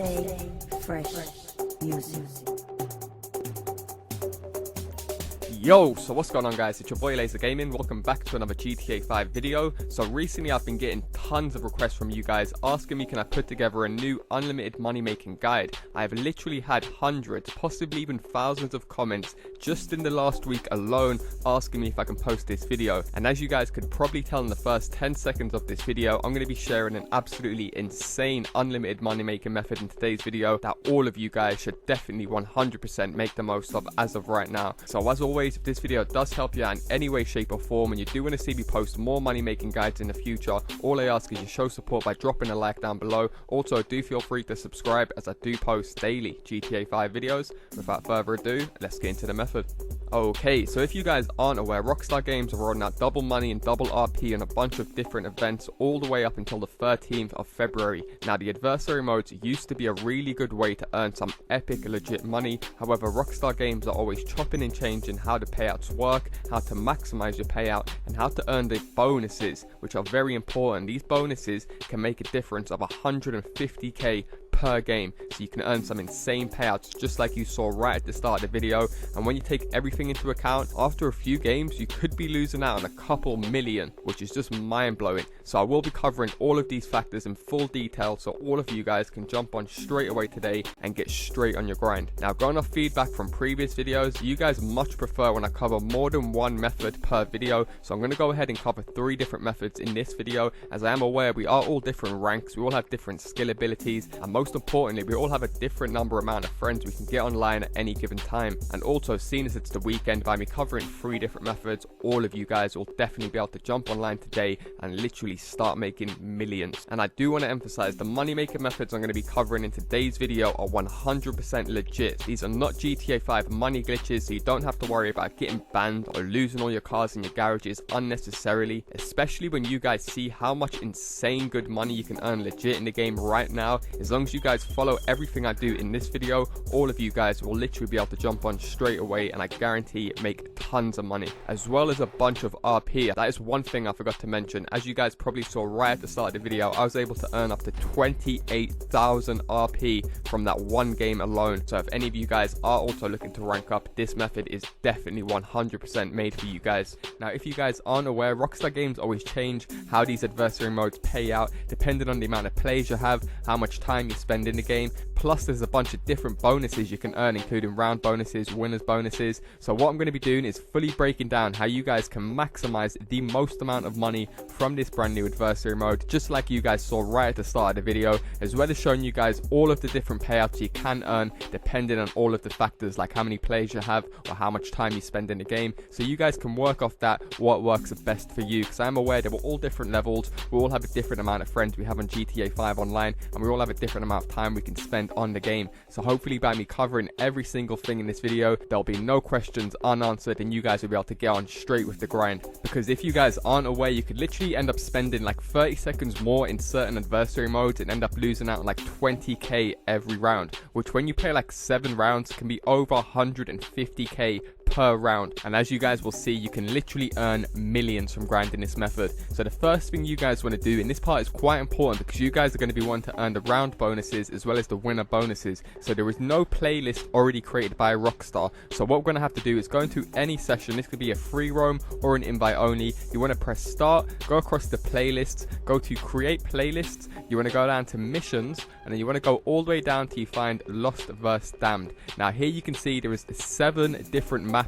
Stay fresh music. Yo, so what's going on guys, it's your boy LaazrGaming, welcome back to another GTA 5 video. So recently I've been getting tons of requests from you guys asking me can I put together a new unlimited money making guide. I have literally had hundreds, possibly even thousands of comments just in the last week alone asking me if I can post this video. And as you guys could probably tell in the first 10 seconds of this video, I'm going to be sharing an absolutely insane unlimited money making method in today's video that all of you guys should definitely 100% make the most of as of right now. So as always, if this video does help you out in any way, shape or form and you do want to see me post more money making guides in the future, all I ask is you show support by dropping a like down below. Also do feel free to subscribe as I do post daily GTA 5 videos. Without further ado, let's get into the method. Okay, so if you guys aren't aware, Rockstar Games are rolling out double money and double RP on a bunch of different events all the way up until the 13th of February. Now the adversary modes used to be a really good way to earn some epic legit money. However, Rockstar Games are always chopping and changing how the payouts work, how to maximize your payout and how to earn the bonuses, which are very important. These bonuses can make a difference of 150k per game, so you can earn some insane payouts just like you saw right at the start of the video. And when you take everything into account, after a few games you could be losing out on a couple million, which is just mind-blowing. So I will be covering all of these factors in full detail so all of you guys can jump on straight away today and get straight on your grind. Now, going off feedback from previous videos, you guys much prefer when I cover more than one method per video, so I'm going to go ahead and cover 3 different methods in this video. As I am aware, we are all different ranks, we all have different skill abilities, and most importantly, we all have a different amount of friends we can get online at any given time. And also, seeing as it's the weekend, by me covering 3 different methods, all of you guys will definitely be able to jump online today and literally start making millions. And I do want to emphasize the money making methods I'm going to be covering in today's video are 100% legit. These are not GTA 5 money glitches, so you don't have to worry about getting banned or losing all your cars in your garages unnecessarily, especially when you guys see how much insane good money you can earn legit in the game right now. As long as you guys follow everything I do in this video, all of you guys will literally be able to jump on straight away and I guarantee make tons of money, as well as a bunch of RP. That is one thing I forgot to mention. As you guys probably saw right at the start of the video, I was able to earn up to 28,000 RP from that one game alone. So if any of you guys are also looking to rank up, this method is definitely 100% made for you guys. Now, if you guys aren't aware, Rockstar Games always change how these adversary modes pay out depending on the amount of plays you have, how much time you spend in the game. Plus there's a bunch of different bonuses you can earn, including round bonuses, winners bonuses. So what I'm going to be doing is fully breaking down how you guys can maximize the most amount of money from this brand new adversary mode, just like you guys saw right at the start of the video, as well as showing you guys all of the different payouts you can earn depending on all of the factors like how many plays you have or how much time you spend in the game, so you guys can work off that what works best for you. Because I'm aware that we're all different levels, we all have a different amount of friends we have on GTA 5 online, and we all have a different amount of time we can spend on the game. So hopefully by me covering every single thing in this video, there'll be no questions unanswered and you guys will be able to get on straight with the grind. Because if you guys aren't aware, you could literally end up spending like 30 seconds more in certain adversary modes and end up losing out like 20k every round, which when you play like 7 rounds can be over 150k per round. And as you guys will see, you can literally earn millions from grinding this method. So the first thing you guys want to do, and this part is quite important because you guys are going to be wanting to earn the round bonuses as well as the winner bonuses. So there is no playlist already created by Rockstar. So what we're going to have to do is go into any session. This could be a free roam or an invite only. You want to press start, go across the playlists, go to create playlists. You want to go down to missions, and then you want to go all the way down till you find Lost vs Damned. Now here you can see there is 7 different maps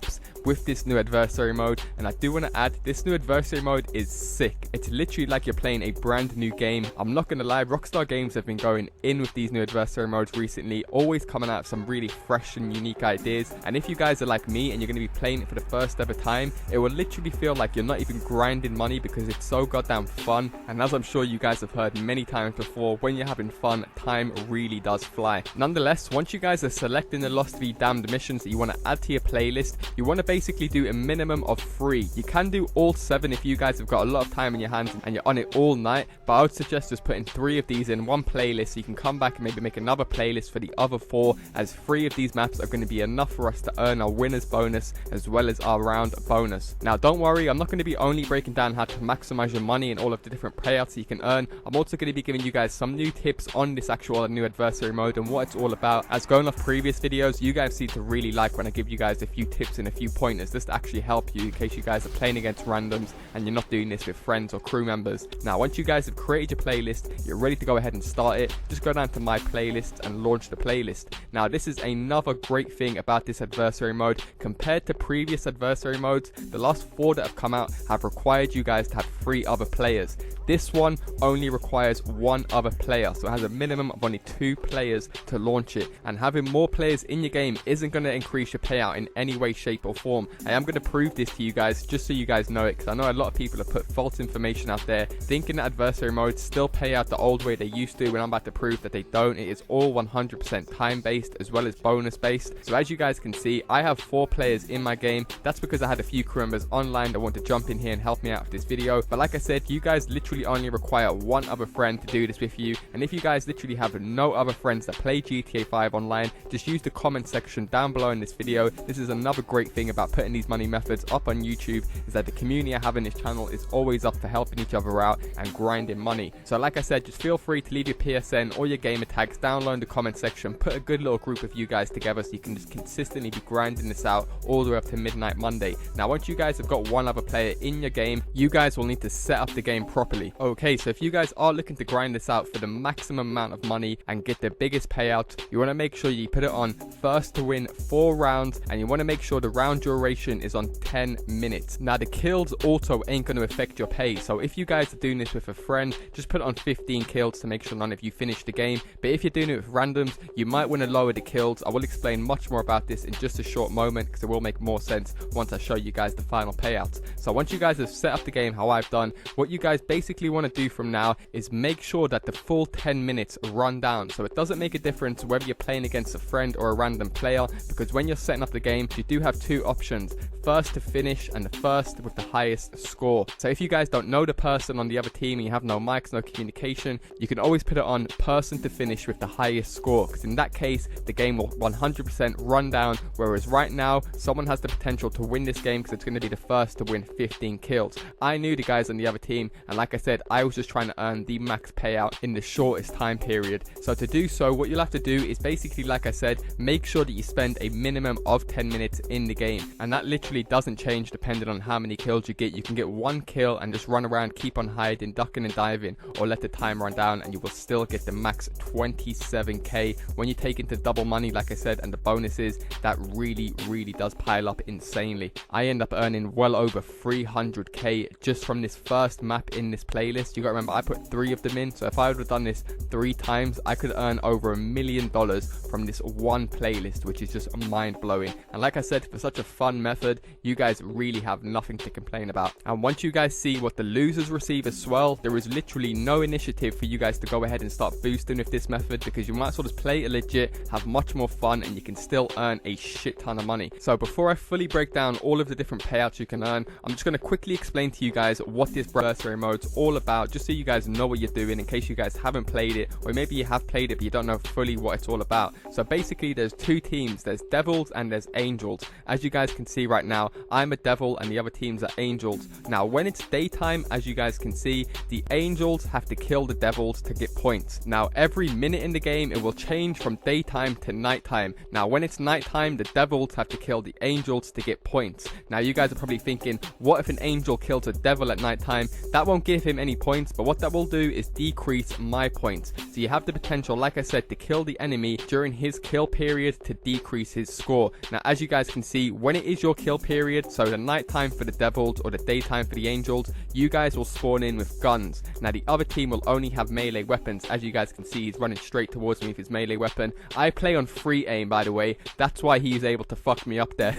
with this new adversary mode, and I do want to add, this new adversary mode is sick. It's literally like you're playing a brand new game. I'm not gonna lie, Rockstar Games have been going in with these new adversary modes recently, always coming out with some really fresh and unique ideas. And if you guys are like me and you're gonna be playing it for the first ever time, it will literally feel like you're not even grinding money because it's so goddamn fun. And as I'm sure you guys have heard many times before, when you're having fun, time really does fly. Nonetheless, once you guys are selecting the Lost v Damned missions that you want to add to your playlist, playlist, you want to basically do a minimum of 3. You can do all 7 if you guys have got a lot of time in your hands and you're on it all night, but I would suggest just putting 3 of these in one playlist so you can come back and maybe make another playlist for the other 4, as 3 of these maps are going to be enough for us to earn our winners bonus as well as our round bonus. Now don't worry, I'm not going to be only breaking down how to maximize your money and all of the different payouts you can earn. I'm also going to be giving you guys some new tips on this actual new adversary mode and what it's all about, as going off previous videos, you guys seem to really like when I give you guys a few tips and a few pointers just to actually help you in case you guys are playing against randoms and you're not doing this with friends or crew members. Now once you guys have created your playlist, you're ready to go ahead and start it, just go down to my playlist and launch the playlist. Now this is another great thing about this adversary mode. Compared to previous adversary modes, the last 4 that have come out have required you guys to have 3 other players. This one only requires 1 other player, so it has a minimum of only 2 players to launch it, and having more players in your game isn't going to increase your payout in any way, shape or form. I am going to prove this to you guys just so you guys know it, because I know a lot of people have put false information out there thinking that adversary modes still pay out the old way they used to, when I'm about to prove that they don't. It is all 100% time based as well as bonus based. So as you guys can see, I have 4 players in my game. That's because I had a few crew members online that want to jump in here and help me out with this video, but like I said, you guys literally only require 1 other friend to do this with you. And if you guys literally have no other friends that play GTA 5 online, just use the comment section down below in this video. This is another great thing about putting these money methods up on YouTube, is that the community I have in this channel is always up for helping each other out and grinding money. So like I said, just feel free to leave your PSN or your gamer tags down below in the comment section. Put a good little group of you guys together so you can just consistently be grinding this out all the way up to midnight Monday. Now once you guys have got 1 other player in your game, you guys will need to set up the game properly. Okay, so if you guys are looking to grind this out for the maximum amount of money and get the biggest payout, you want to make sure you put it on first to win 4 rounds, and you want to make sure the round duration is on 10 minutes. Now the kills also ain't going to affect your pay, so if you guys are doing this with a friend, just put it on 15 kills to make sure none of you finish the game. But if you're doing it with randoms, you might want to lower the kills. I will explain much more about this in just a short moment, because it will make more sense once I show you guys the final payouts. So once you guys have set up the game how I've done, what you guys basically want to do from now is make sure that the full 10 minutes run down. So it doesn't make a difference whether you're playing against a friend or a random player, because when you're setting up the game, you do have 2 options: first to finish and the first with the highest score. So if you guys don't know the person on the other team and you have no mics, no communication, you can always put it on person to finish with the highest score, because in that case the game will 100% run down. Whereas right now, someone has the potential to win this game because it's going to be the first to win 15 kills. I knew the guys on the other team, and like I said, I was just trying to earn the max payout in the shortest time period. So to do so, what you'll have to do is basically, like I said, make sure that you spend a minimum of 10 minutes in the game, and that literally doesn't change depending on how many kills you get. You can get 1 kill and just run around, keep on hiding, ducking and diving, or let the time run down, and you will still get the max 27k. When you take into double money, like I said, and the bonuses, that really does pile up insanely. I end up earning well over 300k just from this first map in this playlist. You gotta remember, I put 3 of them in, so if I would have done this 3 times, I could earn over $1 million from this one playlist, which is just mind-blowing. And like I said, for such a fun method, you guys really have nothing to complain about. And once you guys see what the losers receive as well, there is literally no initiative for you guys to go ahead and start boosting with this method, because you might as well just play it legit, have much more fun, and you can still earn a shit ton of money. So before I fully break down all of the different payouts you can earn, I'm just going to quickly explain to you guys what this adversary mode's all about, just so you guys know what you're doing in case you guys haven't played it, or maybe you have played it but you don't know fully what it's all about. So basically there's 2 teams, there's devils and there's angels. As you guys can see right now, I'm a devil and the other teams are angels. Now when it's daytime, as you guys can see, the angels have to kill the devils to get points. Now every minute in the game it will change from daytime to nighttime. Now when it's nighttime, the devils have to kill the angels to get points. Now you guys are probably thinking, what if an angel kills a devil at nighttime? That won't give him any points, but what that will do is decrease my points. So you have the potential, like I said, to kill the enemy during his kill period to decrease his score. Now as you guys can see, when it is your kill period, so the nighttime for the devils or the daytime for the angels, you guys will spawn in with guns. Now the other team will only have melee weapons. As you guys can see, he's running straight towards me with his melee weapon. I play on free aim, by the way. That's why he's able to fuck me up there.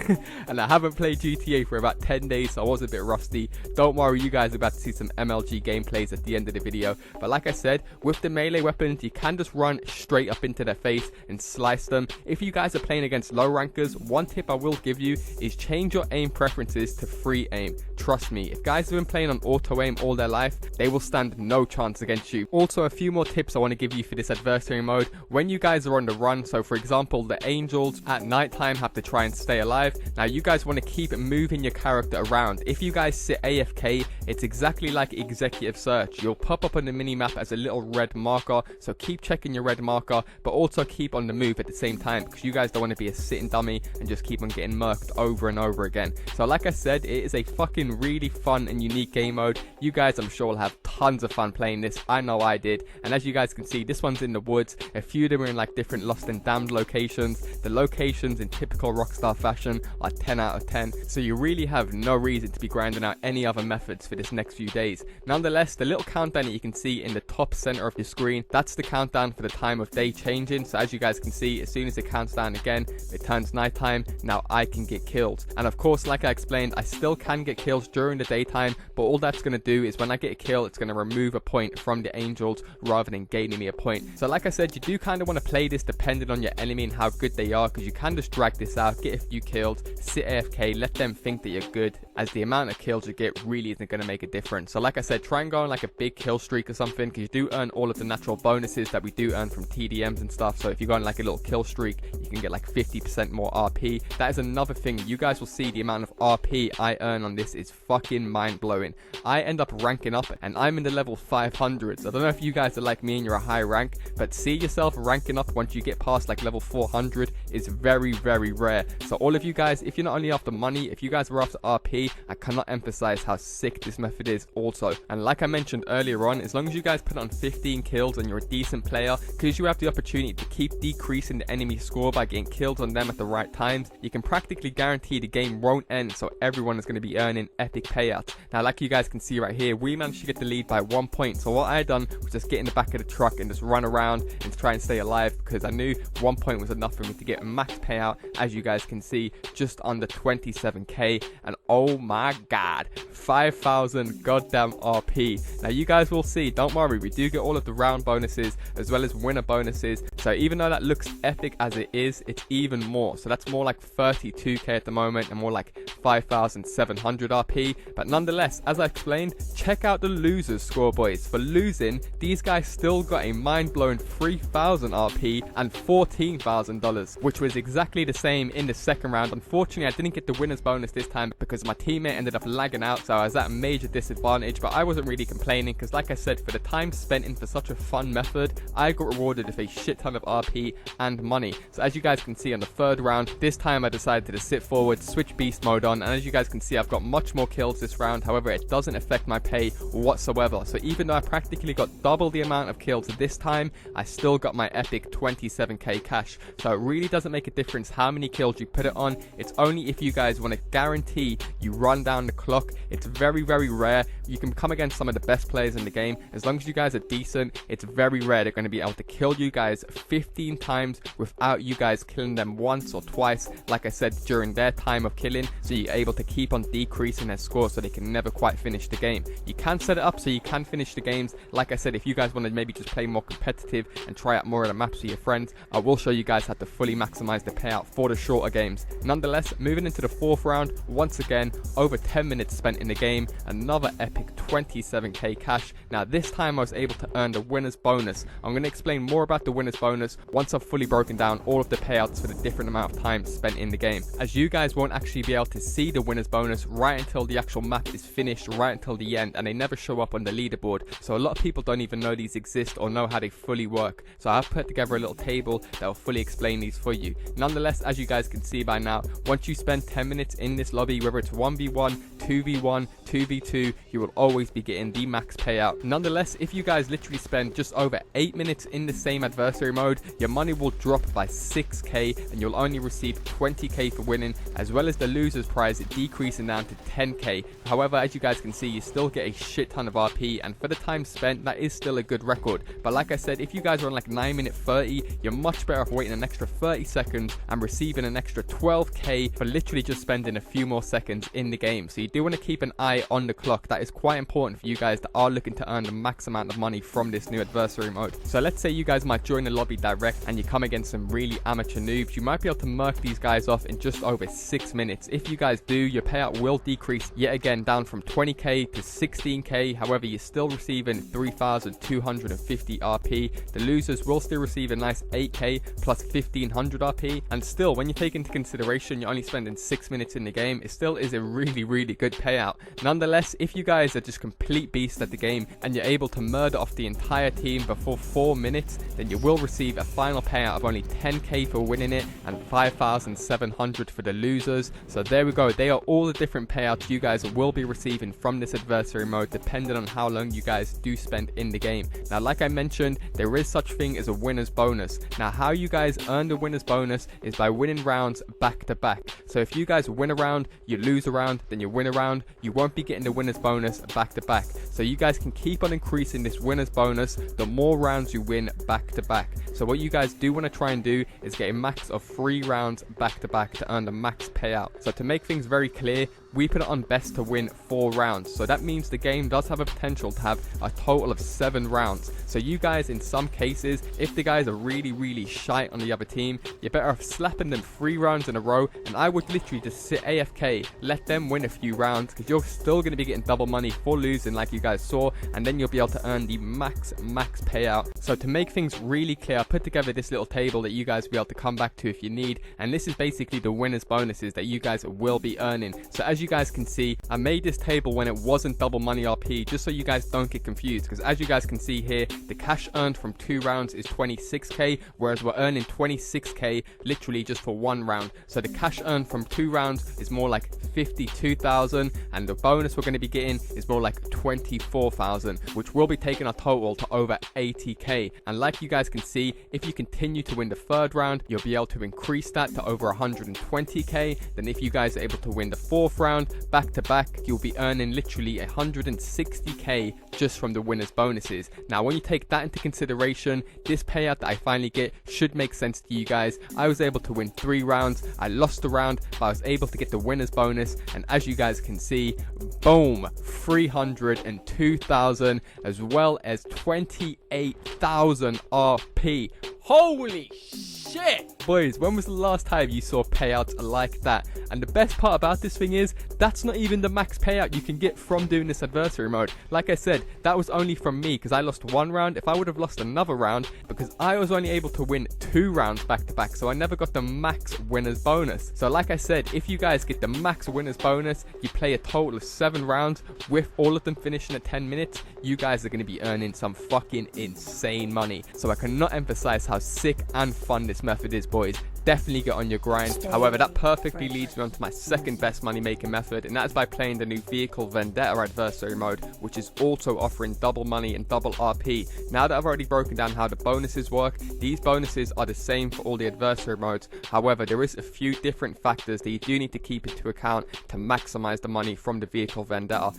And I haven't played GTA for about 10 days, so I was a bit rusty. Don't worry, you guys are about to see some MLG gameplays at the end of the video. But like I said, with the melee weapons, you can just run straight up into their face and slice them. If you guys are playing against low rankers, one tip I will give you is change your aim preferences to free aim. Trust me, if guys have been playing on auto aim all their life, they will stand no chance against you. Also, a few more tips I want to give you for this adversary mode. When you guys are on the run, so for example, the angels at nighttime have to try and stay alive. Now you guys want to keep moving your character around. If you guys sit AFK, it's exactly like executive search. You'll pop up on the minimap as a little red marker, so keep checking your red marker, but also keep on the move at the same time, because you guys don't want to be a sitting dummy and just keep on getting murked over and over again. So like I said, it is a fucking really fun and unique game mode. You guys, I'm sure, will have tons of fun playing this. I know I did. And as you guys can see, this one's in the woods. A few of them are in like different lost and damned locations. The locations in typical Rockstar fashion are 10 out of 10, so you really have no reason to be grinding out any other methods for this next few days. Nonetheless, the little countdown that you can see in the top center of your screen, that's the countdown for the time of day changing. So as you guys can see, as soon as it counts down again, it turns nighttime. Now I can get killed, and of course, like I explained, I still can get kills during the daytime, but all that's going to do is when I get a kill, it's going to remove a point from the angels rather than gaining me a point. So like I said, you do kind of want to play this depending on your enemy and how good they are, because you can just drag this out, get a few kills, sit AFK, let them think that you're good, as the amount of kills you get really isn't going to make a difference. So like I said, try and go on like a big kill streak or something, because you do earn all of the natural bonuses that we do earn from TDMs and stuff. So if you go on like a little kill streak, you can get like 50% more RP. That is another thing. You guys will see the amount of RP I earn on this is fucking mind-blowing. I end up ranking up and I'm in the level 500s. I don't know if you guys are like me and you're a high rank, but see yourself ranking up once you get past like level 400 is very, very rare. So all of you guys, if you're not only after money, if you guys were after RP, I cannot emphasize how sick this method is also. And like I mentioned earlier on, as long as you guys put on 15 kills and you're a decent player, because you have the opportunity to keep decreasing the enemy score by getting kills on them at the right times, you can practically guarantee the game won't end, so everyone is going to be earning epic payouts. Now like you guys can see right here, we managed to get the lead by 1 point. So what I done was just get in the back of the truck and just run around and try and stay alive, because I knew 1 point was enough for me to get a max payout. As you guys can see, just under 27k, and oh my god, 5,000 goddamn RP. Now you guys will see, don't worry, we do get all of the round bonuses as well as winner bonuses. So even though that looks epic as it is, it's even more. So that's more like 32k at the moment and more like 5,700 RP. But nonetheless, as I explained, check out the losers score, boys. For losing, these guys still got a mind-blowing 3,000 RP and $14,000, which was exactly the same in the second round. Unfortunately, I didn't get the winner's bonus this time because my teammate ended up lagging out, so I was at a major disadvantage, but I wasn't really complaining, because like I said, for the time spent in for such a fun method, I got rewarded with a shit ton of RP and money. So as you guys can see on the third round, this time I decided to sit forward, switch beast mode on, and as you guys can see, I've got much more kills this round. However, it doesn't affect my pay whatsoever. So even though I practically got double the amount of kills this time, I still got my epic 27k cash. So it really doesn't make a difference how many kills you put it on. It's only if you guys want to guarantee you run down the clock. It's very, very rare. You can come against some of the best players in the game. As long as you guys are decent, it's very rare they're going to be able to kill you guys 15 times without you guys killing them once or twice, like I said, during their time of killing. So you're able to keep on decreasing their score so they can never quite finish the game. You can set it up so you can finish the games. Like I said, if you guys want to maybe just play more competitive and try out more of the maps with your friends, I will show you guys how to fully maximize the payout for the shorter games. Nonetheless, moving into the fourth round, once again, over 10 minutes spent in the game, another epic 27k cash. Now this time I was able to earn the winner's bonus. I'm going to explain more about the winner's bonus once I've fully broken down all of the payouts for the different amount of time spent in the game, as you guys won't actually be able to see the winner's bonus right until the actual map is finished, right until the end, and they never show up on the leaderboard. So a lot of people don't even know these exist or know how they fully work. So I've put together a little table that will fully explain these for you. Nonetheless, as you guys can see by now, once you spend 10 minutes in this lobby, whether it's 1v1, 2v1, 2v2, you will always be getting the max payout. Nonetheless, if you guys literally spend just over 8 minutes in the same adversary mode, your money will drop by 6k and you'll only receive 20k for winning, as well as as the loser's prize decreasing down to 10k. However, as you guys can see, you still get a shit ton of RP, and for the time spent, that is still a good record. But like I said, if you guys are on like 9 minute 30, you're much better off waiting an extra 30 seconds and receiving an extra 12k for literally just spending a few more seconds in the game. So you do want to keep an eye on the clock. That is quite important for you guys that are looking to earn the max amount of money from this new adversary mode. So let's say you guys might join the lobby direct and you come against some really amateur noobs. You might be able to murk these guys off in just over 6 minutes. If you guys do, your payout will decrease yet again down from 20k to 16k. However, you're still receiving 3,250 RP. The losers will still receive a nice 8k plus 1,500 RP, and still, when you take into consideration you're only spending 6 minutes in the game, it still is a really good payout. Nonetheless, if you guys are just complete beasts at the game and you're able to murder off the entire team before 4 minutes, then you will receive a final payout of only 10k for winning it and 5,700 for the losers. So there we go, they are all the different payouts you guys will be receiving from this adversary mode, depending on how long you guys do spend in the game. Now, like I mentioned, there is such thing as a winner's bonus. Now, how you guys earn the winner's bonus is by winning rounds back to back. So if you guys win a round, you lose a round, then you win a round, you won't be getting the winner's bonus back to back. So you guys can keep on increasing this winner's bonus the more rounds you win back to back. So what you guys do want to try and do is get a max of 3 rounds back to back to earn the max payout. So to make things very clear, we put it on best to win 4 rounds. So that means the game does have a potential to have a total of 7 rounds. So you guys, in some cases, if the guys are really shite on the other team, you're better off slapping them 3 rounds in a row, and I would literally just sit AFK, let them win a few rounds, because you're still going to be getting double money for losing like you guys saw, and then you'll be able to earn the max payout. So to make things really clear, I put together this little table that you guys will be able to come back to if you need, and this is basically the winners bonuses that you guys will be earning. So as you guys can see, I made this table when it wasn't double money RP, just so you guys don't get confused, because as you guys can see here, the cash earned from 2 rounds is 26k, whereas we're earning 26k literally just for 1 round. So the cash earned from 2 rounds is more like 52,000, and the bonus we're going to be getting is more like 24,000, which will be taking our total to over 80k. And like you guys can see, if you continue to win the 3rd round, you'll be able to increase that to over 120k. Then if you guys are able to win the 4th round back to back, you'll be earning literally 160k just from the winners bonuses. Now, when you take that into consideration, this payout that I finally get should make sense to you guys. I was able to win 3 rounds, I lost a round, but I was able to get the winners bonus, and as you guys can see, boom, 302,000 as well as 28,000 RP. Holy shit! Boys, when was the last time you saw payouts like that? And the best part about this thing is, that's not even the max payout you can get from doing this adversary mode. Like I said, that was only from me, because I lost 1 round. If I would have lost another round, because I was only able to win 2 rounds back to back, so I never got the max winners bonus. So like I said, if you guys get the max winners bonus, you play a total of 7 rounds, with all of them finishing at 10 minutes, you guys are going to be earning some fucking insane money. So I cannot emphasize how sick and fun this method is, boys. Definitely get on your grind. However, that perfectly leads me on to my second best money making method, and that's by playing the new vehicle Vendetta adversary mode, which is also offering double money and double RP. Now that I've already broken down how the bonuses work, these bonuses are the same for all the adversary modes. However, there is a few different factors that you do need to keep into account to maximize the money from the vehicle Vendetta.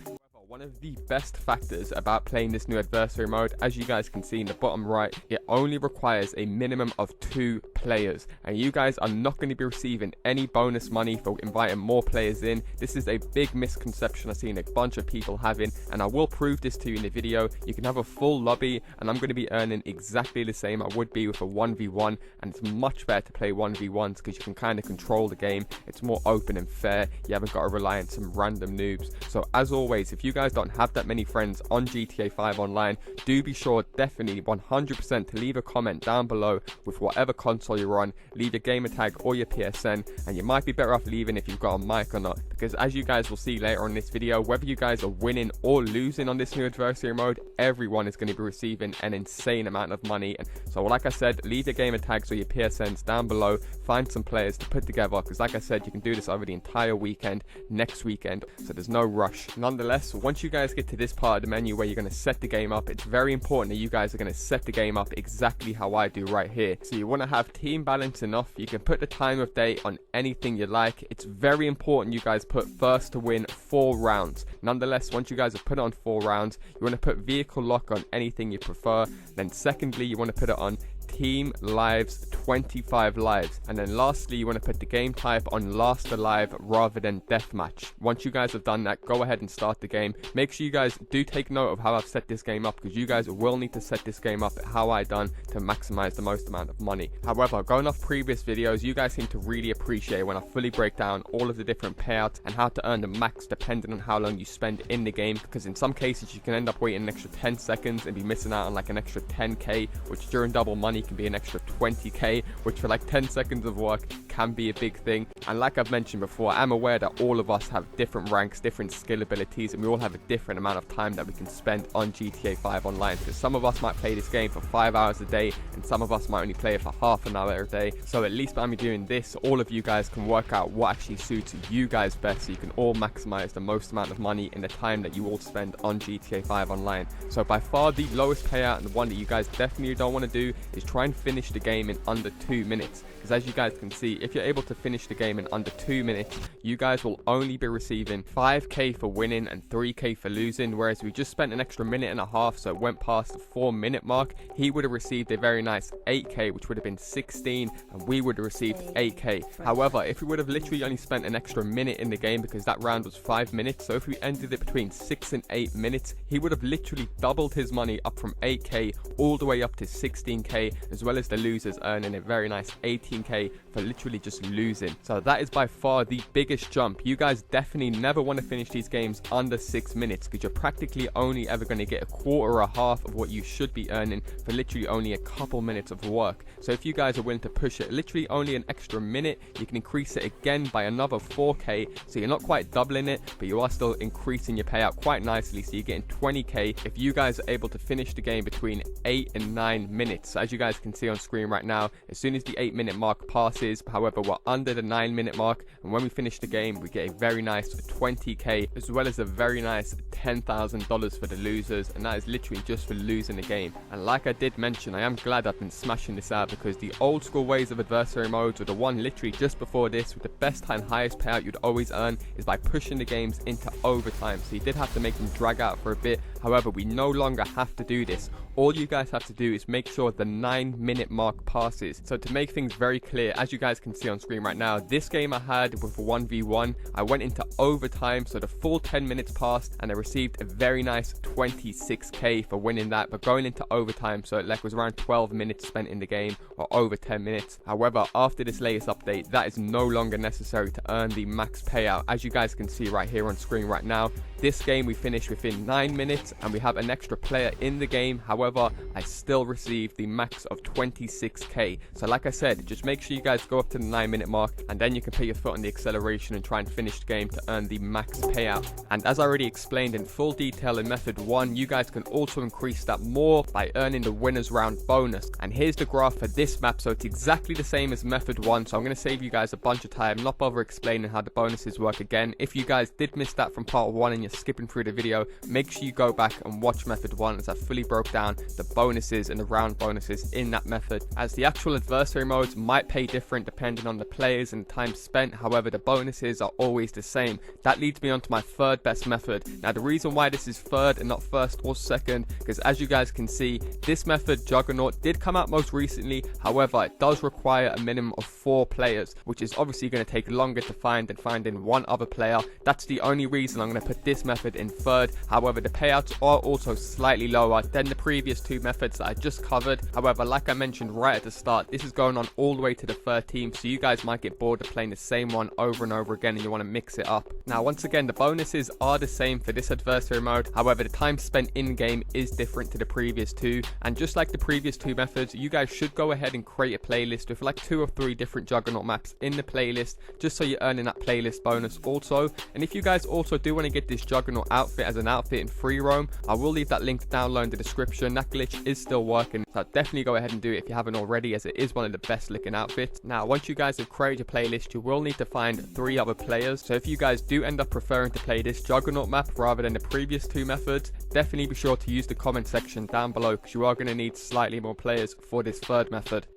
One of the best factors about playing this new adversary mode, as you guys can see in the bottom right, it only requires a minimum of 2 players, and you guys are not going to be receiving any bonus money for inviting more players in. This is a big misconception I've seen a bunch of people having, and I will prove this to you in the video. You can have a full lobby, and I'm going to be earning exactly the same I would be with a 1v1, and it's much better to play 1v1s because you can kind of control the game. It's more open and fair. You haven't got to rely on some random noobs. So as always, if you guys don't have that many friends on GTA 5 online, do be sure definitely 100% to leave a comment down below with whatever console you're on. Leave your gamer tag or your PSN, and you might be better off leaving if you've got a mic or not, because as you guys will see later in this video, whether you guys are winning or losing on this new adversary mode, everyone is going to be receiving an insane amount of money. And so like I said, leave your gamer tags or your PSNs down below, find some players to put together, because like I said, you can do this over the entire weekend, next weekend, so there's no rush. Nonetheless, once once you guys get to this part of the menu where you're going to set the game up, it's very important that you guys are going to set the game up exactly how I do right here. So you want to have team balance enough. You can put the time of day on anything you like. It's very important you guys put first to win 4 rounds. Nonetheless, once you guys have put it on 4 rounds, you want to put vehicle lock on anything you prefer. Then secondly, you want to put it on team lives, 25 lives, and then lastly you want to put the game type on last alive rather than deathmatch. Once you guys have done that, go ahead and start the game. Make sure you guys do take note of how I've set this game up, because you guys will need to set this game up how I done to maximize the most amount of money. However, going off previous videos, you guys seem to really appreciate when I fully break down all of the different payouts and how to earn the max depending on how long you spend in the game, because in some cases you can end up waiting an extra 10 seconds and be missing out on like an extra 10k, which during double money can be an extra 20k, which for like 10 seconds of work can be a big thing. And like I've mentioned before, I'm aware that all of us have different ranks, different skill abilities, and we all have a different amount of time that we can spend on GTA 5 online. So some of us might play this game for 5 hours a day, and some of us might only play it for half an hour a day. So at least by me doing this, all of you guys can work out what actually suits you guys best, so you can all maximize the most amount of money in the time that you all spend on GTA 5 online. So by far the lowest payout, and the one that you guys definitely don't want to do, is try and finish the game in under 2 minutes. Because as you guys can see, if you're able to finish the game in under 2 minutes, you guys will only be receiving 5k for winning and 3k for losing. Whereas we just spent an extra minute and a half, so it went past the 4-minute mark, he would have received a very nice 8k, which would have been 16, and we would have received 8k. However, if we would have literally only spent an extra minute in the game, because that round was 5 minutes, so if we ended it between 6 and 8 minutes, he would have literally doubled his money up from 8k all the way up to 16k, as well as the losers earning a very nice 18k for literally just losing. So that is by far the biggest jump. You guys definitely never want to finish these games under 6 minutes, because you're practically only ever going to get a quarter or a half of what you should be earning for literally only a couple minutes of work. So if you guys are willing to push it literally only an extra minute, you can increase it again by another 4k, so you're not quite doubling it, but you are still increasing your payout quite nicely, so you're getting 20k if you guys are able to finish the game between 8 and 9 minutes. So as you guys can see on screen right now, as soon as the 8-minute mark passes, however, we're under the 9-minute mark, and when we finish the game, we get a very nice 20k, as well as a very nice $10,000 for the losers, and that is literally just for losing the game. And like I did mention, I am glad I've been smashing this out, because the old school ways of adversary modes, or the one literally just before this with the best and highest payout you'd always earn, is by pushing the games into overtime. So you did have to make them drag out for a bit. However, we no longer have to do this. All you guys have to do is make sure the 9-minute mark passes. So to make things very clear, as you guys can see on screen right now, this game I had with 1v1, I went into overtime, so the full 10 minutes passed, and I received a very nice 26k for winning that. But going into overtime, so it was around 12 minutes spent in the game, or over 10 minutes. However, after this latest update, that is no longer necessary to earn the max payout. As you guys can see right here on screen right now, this game we finished within 9 minutes, and we have an extra player in the game. However, I still received the max of 26k. So like I said, just make sure you guys go up to the 9-minute mark, and then you can put your foot on the acceleration and try and finish the game to earn the max payout. And as I already explained in full detail in method 1, you guys can also increase that more by earning the winners round bonus. And here's the graph for this map, so it's exactly the same as method 1, so I'm going to save you guys a bunch of time, not bother explaining how the bonuses work again. If you guys did miss that from part 1 and you're skipping through the video, make sure you go back and watch method 1, as I fully broke down the bonuses and the round bonuses in that method, as the actual adversary modes might pay different depending on the players and the time spent. However, the bonuses are always the same. That leads me on to my third best method. Now the reason why this is third and not first or second, because as you guys can see, this method, Juggernaut, did come out most recently. However, it does require a minimum of 4 players, which is obviously going to take longer to find than finding one other player. That's the only reason I'm going to put this method in third. However, the payouts are also slightly lower than the previous 2 methods that I just covered. However, like I mentioned right at the start, this is going on all the way to the 3rd team, so you guys might get bored of playing the same one over and over again, and you want to mix it up. Now once again, the bonuses are the same for this adversary mode. However, the time spent in game is different to the previous 2, and just like the previous 2 methods, you guys should go ahead and create a playlist with like 2 or 3 different Juggernaut maps in the playlist, just so you're earning that playlist bonus also. And if you guys also do want to get this Juggernaut outfit as an outfit in free roam, I will leave that link down below in the description. That glitch is still working, so definitely go go ahead and do it if you haven't already, as it is one of the best looking outfits. Now, once you guys have created your playlist, you will need to find 3 other players. So if you guys do end up preferring to play this Juggernaut map rather than the previous 2 methods, definitely be sure to use the comment section down below, because you are going to need slightly more players for this 3rd method.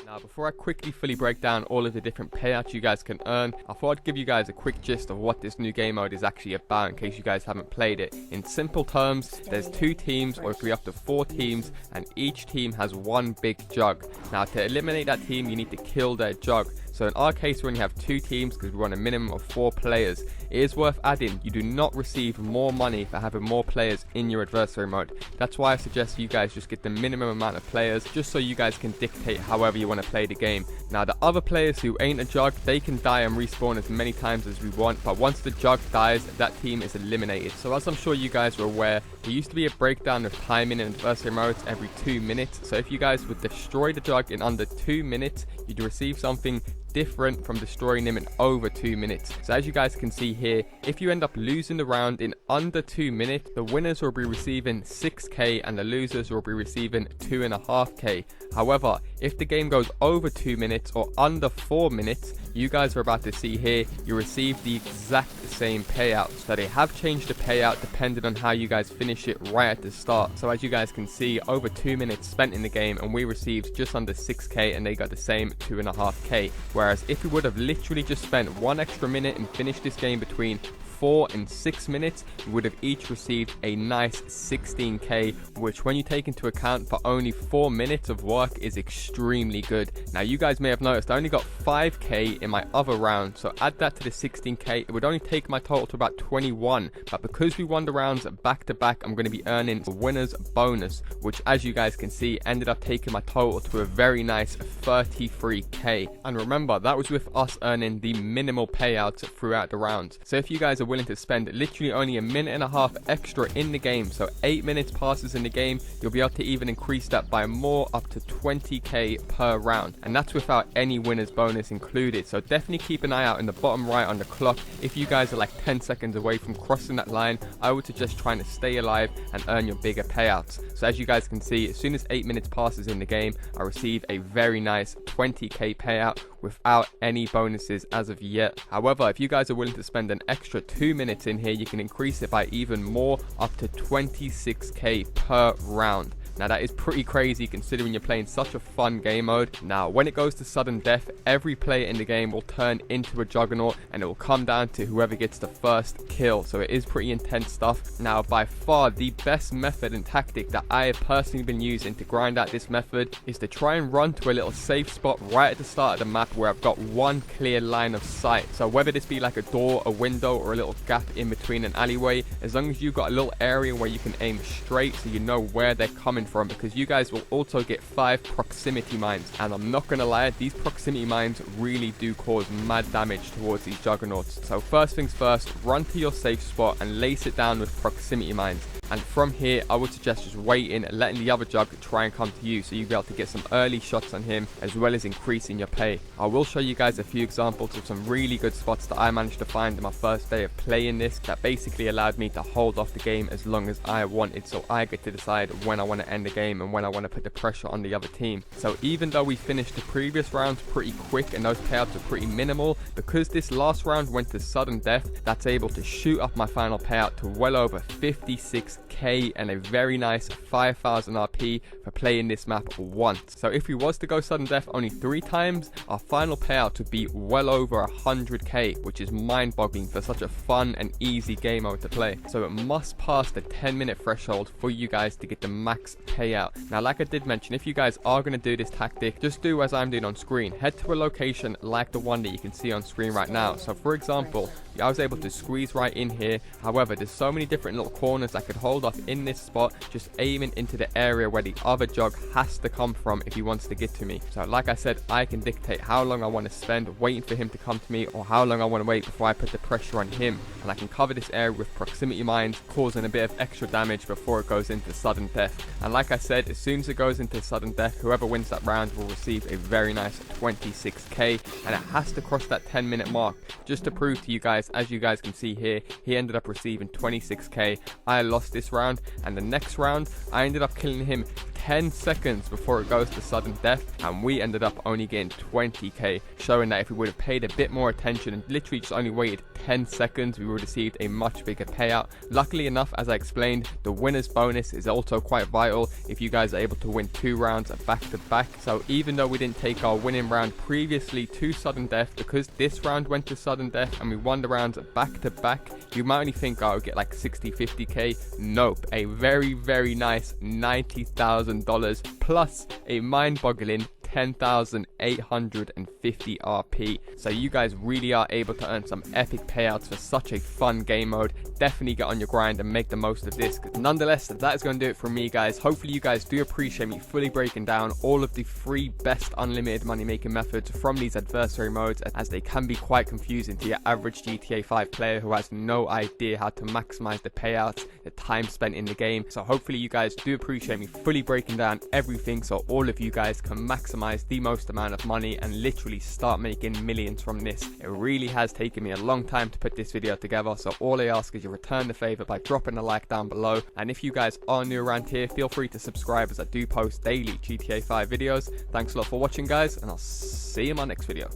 Now, before I quickly fully break down all of the different payouts you guys can earn, I thought I'd give you guys a quick gist of what this new game mode is actually about in case you guys haven't played it. In simple terms, there's 2 teams, or it could be up to 4 teams, and each team has 1 big jug. Now, to eliminate that team, you need to kill their jug. So in our case, we only have 2 teams because we run a minimum of 4 players. It is worth adding, you do not receive more money for having more players in your adversary mode. That's why I suggest you guys just get the minimum amount of players, just so you guys can dictate however you want to play the game. Now, the other players who ain't a jug, they can die and respawn as many times as we want, but once the jug dies, that team is eliminated. So as I'm sure you guys are aware, there used to be a breakdown of timing in adversary modes every 2 minutes. So if you guys would destroy the jug in under 2 minutes, you'd receive something different from destroying them in over 2 minutes. So as you guys can see here, if you end up losing the round in under 2 minutes, the winners will be receiving 6k and the losers will be receiving 2.5k. However, if the game goes over 2 minutes or under 4 minutes, you guys are about to see here, you receive the exact same payout. So they have changed the payout depending on how you guys finish it right at the start. So as you guys can see, over 2 minutes spent in the game and we received just under 6k and they got the same 2.5k. Whereas if we would have literally just spent 1 extra minute and finished this game between 4 and 6 minutes, we would have each received a nice 16k, which when you take into account for only 4 minutes of work is extremely good. Now, you guys may have noticed I only got 5k in my other round, so add that to the 16k, it would only take my total to about 21, but because we won the rounds back to back, I'm going to be earning a winner's bonus, which as you guys can see ended up taking my total to a very nice 33k. And remember, that was with us earning the minimal payouts throughout the rounds. So if you guys are willing to spend literally only a minute and a half extra in the game, so 8 minutes passes in the game, you'll be able to even increase that by more, up to 20k per round, and that's without any winner's bonus included. So definitely keep an eye out in the bottom right on the clock. If you guys are like 10 seconds away from crossing that line, I would suggest trying to stay alive and earn your bigger payouts. So as you guys can see, as soon as 8 minutes passes in the game, I receive a very nice 20k payout without any bonuses as of yet. However, if you guys are willing to spend an extra 2 minutes in here, you can increase it by even more, up to 26k per round. Now that is pretty crazy considering you're playing such a fun game mode. Now when it goes to sudden death, every player in the game will turn into a Juggernaut and it will come down to whoever gets the first kill. So it is pretty intense stuff. Now by far the best method and tactic that I have personally been using to grind out this method is to try and run to a little safe spot right at the start of the map where I've got one clear line of sight. So whether this be like a door, a window, or a little gap in between an alleyway, as long as you've got a little area where you can aim straight so you know where they're coming from, because you guys will also get 5 proximity mines, and I'm not gonna lie, these proximity mines really do cause mad damage towards these Juggernauts. So first things first, run to your safe spot and lace it down with proximity mines. And from here, I would suggest just waiting and letting the other Jug try and come to you, so you'll be able to get some early shots on him, as well as increasing your pay. I will show you guys a few examples of some really good spots that I managed to find in my first day of playing this, that basically allowed me to hold off the game as long as I wanted, so I get to decide when I want to end the game and when I want to put the pressure on the other team. So even though we finished the previous rounds pretty quick and those payouts are pretty minimal, because this last round went to sudden death, that's able to shoot up my final payout to well over 56k and a very nice 5000 RP for playing this map once. So if we was to go sudden death only 3 times, our final payout would be well over 100k, which is mind-boggling for such a fun and easy game mode to play. So it must pass the 10-minute threshold for you guys to get the max payout. Now like I did mention, if you guys are going to do this tactic, just do as I'm doing on screen. Head to a location like the one that you can see on screen right now. So for example, I was able to squeeze right in here. However, there's so many different little corners I could hold off in this spot, just aiming into the area where the other Jug has to come from if he wants to get to me. So like I said, I can dictate how long I want to spend waiting for him to come to me, or how long I want to wait before I put the pressure on him. And I can cover this area with proximity mines, causing a bit of extra damage before it goes into sudden death. And like I said, as soon as it goes into sudden death, whoever wins that round will receive a very nice 26k, and it has to cross that 10-minute mark. Just to prove to you guys, as you guys can see here, he ended up receiving 26k. I lost this round, and the next round I ended up killing him 10 seconds before it goes to sudden death, and we ended up only getting 20k, showing that if we would have paid a bit more attention and literally just only waited 10 seconds, we would have received a much bigger payout. Luckily enough, as I explained, the winner's bonus is also quite vital if you guys are able to win 2 rounds back to back. So even though we didn't take our winning round previously to sudden death, because this round went to sudden death and we won the rounds back to back, you might only think I would get like 60-50k. Nope, a very nice $90,000 plus a mind-boggling 10,850 RP. So you guys really are able to earn some epic payouts for such a fun game mode. Definitely get on your grind and make the most of this. Nonetheless, that is going to do it for me, guys. Hopefully you guys do appreciate me fully breaking down all of the 3 best unlimited money making methods from these adversary modes, as they can be quite confusing to your average GTA 5 player who has no idea how to maximize the payouts, the time spent in the game. So hopefully you guys do appreciate me fully breaking down everything, so all of you guys can maximize the most amount of money and literally start making millions from this. It really has taken me a long time to put this video together, so all I ask is you return the favor by dropping a like down below, and if you guys are new around here, feel free to subscribe as I do post daily GTA 5 videos. Thanks a lot for watching, guys, and I'll see you in my next video.